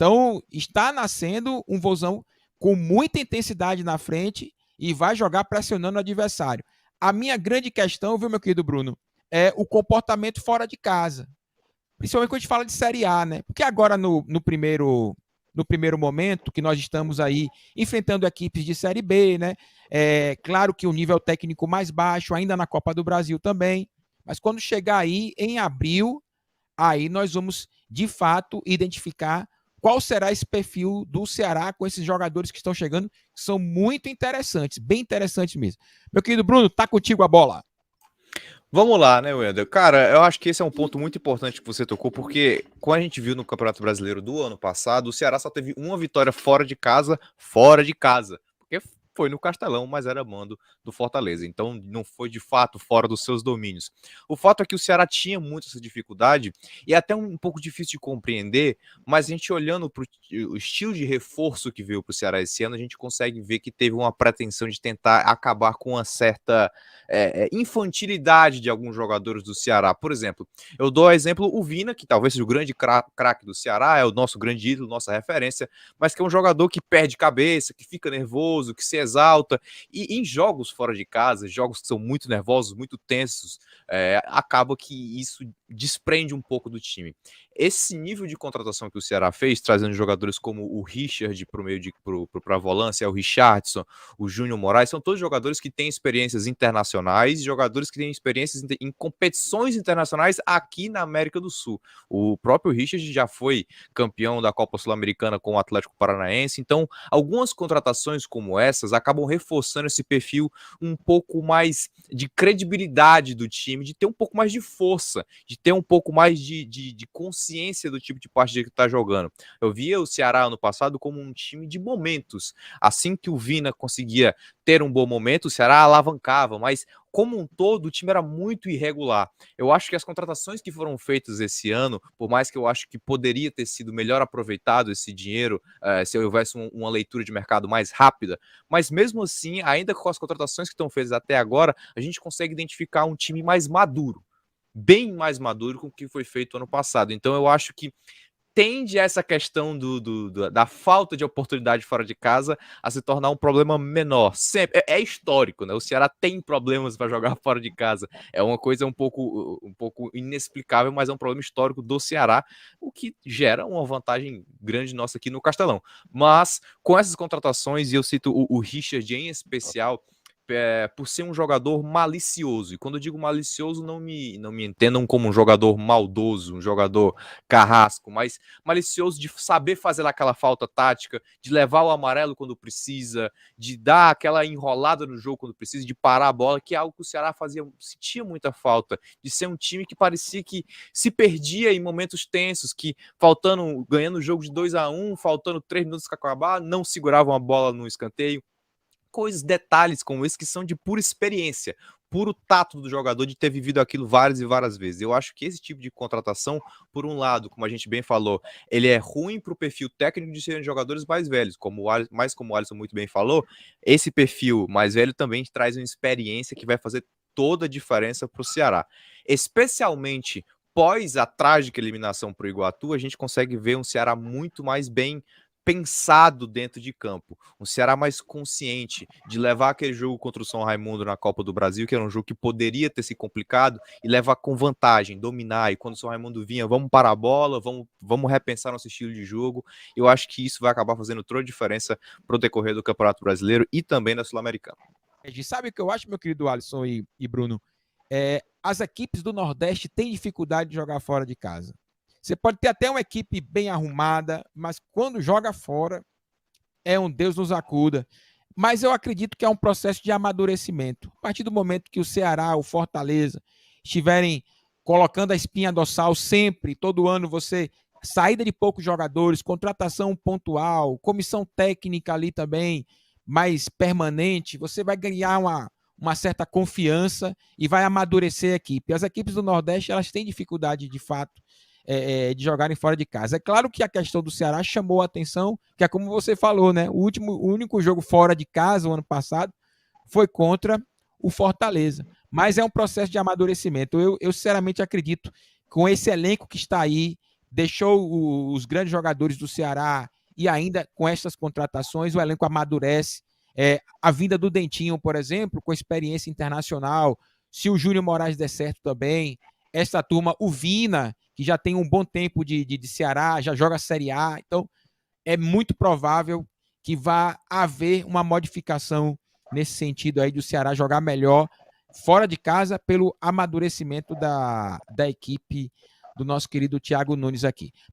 Então, está nascendo um Vozão com muita intensidade na frente e vai jogar pressionando o adversário. A minha grande questão, viu, meu querido Bruno, é o comportamento fora de casa. Principalmente quando a gente fala de Série A, né? Porque agora, no primeiro momento, que nós estamos aí enfrentando equipes de Série B, né? É claro que o nível técnico mais baixo, ainda na Copa do Brasil também. Mas quando chegar aí, em abril, aí nós vamos, de fato, identificar qual será esse perfil do Ceará com esses jogadores que estão chegando, que são muito interessantes, bem interessantes mesmo. Meu querido Bruno, tá contigo a bola. Vamos lá, né, Wender? Cara, eu acho que esse é um ponto muito importante que você tocou, porque como a gente viu no Campeonato Brasileiro do ano passado, o Ceará só teve uma vitória fora de casa, porque foi no Castelão, mas era mando do Fortaleza, então não foi de fato fora dos seus domínios. O fato é que o Ceará tinha muito essa dificuldade, e é até um pouco difícil de compreender, mas a gente olhando para o estilo de reforço que veio para o Ceará esse ano, a gente consegue ver que teve uma pretensão de tentar acabar com uma certa infantilidade de alguns jogadores do Ceará. Por exemplo, eu dou o exemplo o Vina, que talvez seja o grande craque do Ceará, é o nosso grande ídolo, nossa referência, mas que é um jogador que perde cabeça, que fica nervoso, que se exalta, e em jogos fora de casa, jogos que são muito nervosos, muito tensos, acaba que isso desprende um pouco do time. Esse nível de contratação que o Ceará fez, trazendo jogadores como o Richard para a volância, o Richardson, o Júnior Moraes, são todos jogadores que têm experiências internacionais, jogadores que têm experiências em competições internacionais aqui na América do Sul. O próprio Richard já foi campeão da Copa Sul-Americana com o Atlético Paranaense, então algumas contratações como essas acabam reforçando esse perfil um pouco mais de credibilidade do time, de ter um pouco mais de força, de ter um pouco mais de consciência do tipo de partida que está jogando. Eu via o Ceará ano passado como um time de momentos. Assim que o Vina conseguia ter um bom momento, o Ceará alavancava, mas como um todo o time era muito irregular. Eu acho que as contratações que foram feitas esse ano, por mais que eu acho que poderia ter sido melhor aproveitado esse dinheiro, se houvesse uma leitura de mercado mais rápida, mas mesmo assim, ainda com as contratações que estão feitas até agora, a gente consegue identificar um time mais maduro, bem mais maduro com o que foi feito ano passado. Então eu acho que tende essa questão da falta de oportunidade fora de casa a se tornar um problema menor. Sempre é histórico, né? O Ceará tem problemas para jogar fora de casa. É uma coisa um pouco inexplicável, mas é um problema histórico do Ceará, o que gera uma vantagem grande nossa aqui no Castelão. Mas com essas contratações, e eu cito o Richard em especial, por ser um jogador malicioso. E quando eu digo malicioso, não me entendam como um jogador maldoso, um jogador carrasco, mas malicioso de saber fazer aquela falta tática, de levar o amarelo quando precisa, de dar aquela enrolada no jogo quando precisa, de parar a bola, que é algo que o Ceará sentia muita falta, de ser um time que parecia que se perdia em momentos tensos, que ganhando o jogo de 2-1, faltando 3 minutos para acabar, não seguravam a bola no escanteio. Detalhes como esse que são de pura experiência, puro tato do jogador de ter vivido aquilo várias e várias vezes. Eu acho que esse tipo de contratação, por um lado, como a gente bem falou, ele é ruim para o perfil técnico de serem jogadores mais velhos, como o Alisson muito bem falou, esse perfil mais velho também traz uma experiência que vai fazer toda a diferença para o Ceará. Especialmente pós a trágica eliminação para o Iguatu, a gente consegue ver um Ceará muito mais bem pensado dentro de campo, um Ceará mais consciente de levar aquele jogo contra o São Raimundo na Copa do Brasil, que era um jogo que poderia ter se complicado, e levar com vantagem, dominar, e quando o São Raimundo vinha, vamos parar a bola, vamos repensar nosso estilo de jogo. Eu acho que isso vai acabar fazendo toda a diferença para o decorrer do Campeonato Brasileiro e também da Sul-Americana. Sabe o que eu acho, meu querido Alisson e Bruno? As equipes do Nordeste têm dificuldade de jogar fora de casa. Você pode ter até uma equipe bem arrumada, mas quando joga fora, é um Deus nos acuda. Mas eu acredito que é um processo de amadurecimento. A partir do momento que o Ceará, o Fortaleza, estiverem colocando a espinha dorsal sempre, todo ano você, saída de poucos jogadores, contratação pontual, comissão técnica ali também, mais permanente, você vai ganhar uma certa confiança e vai amadurecer a equipe. As equipes do Nordeste, elas têm dificuldade, de fato, de jogarem fora de casa. É claro que a questão do Ceará chamou a atenção, que é como você falou, né? O único jogo fora de casa, o ano passado, foi contra o Fortaleza. Mas é um processo de amadurecimento. Eu sinceramente acredito, com esse elenco que está aí, deixou os grandes jogadores do Ceará e ainda com essas contratações o elenco amadurece. A vinda do Dentinho, por exemplo, com experiência internacional, se o Júnior Moraes der certo também, essa turma, o Vina, que já tem um bom tempo de Ceará, já joga Série A, então é muito provável que vá haver uma modificação nesse sentido aí do Ceará jogar melhor fora de casa pelo amadurecimento da equipe do nosso querido Thiago Nunes aqui.